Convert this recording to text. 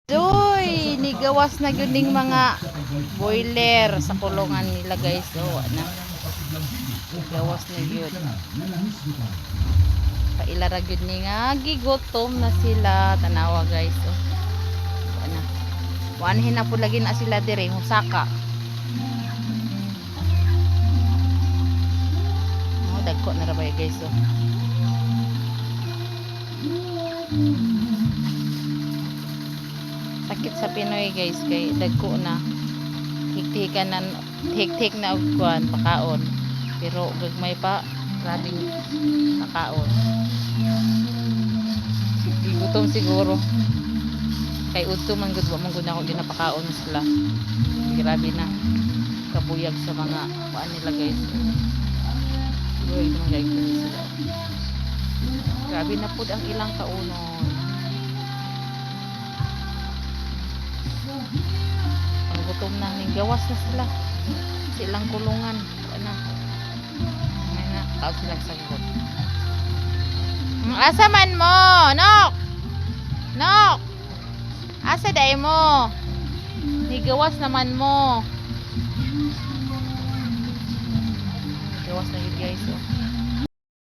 Joy, nigawas na gyud ning mga boiler sa kulungan nila guys. Oh, ana. Nigawas na gyud. Pailara gyud ni nga gigutom na sila tanawa guys. Oh. Ana. Wanhin na pud lagi na sila dire husaka. Oh, dagko na ra ba guys. Oh. Sakit sa Pinoy guys kay dagko na hiktik na og kuan pakaon pero gagmay pa grabing pakaon gutom siguro kay udto man gud wa man gud ako ginapakaon sila grabe na kabuyag sa mga kuan nila guys grabe naman guys sila grabe na pud ang ilang kaunon. Gutom na ning gawas na sila silang kulungan ana ana tao silang sagot asa man mo nok nok asa day mo ni gawas naman mo gawas na yun guys oh.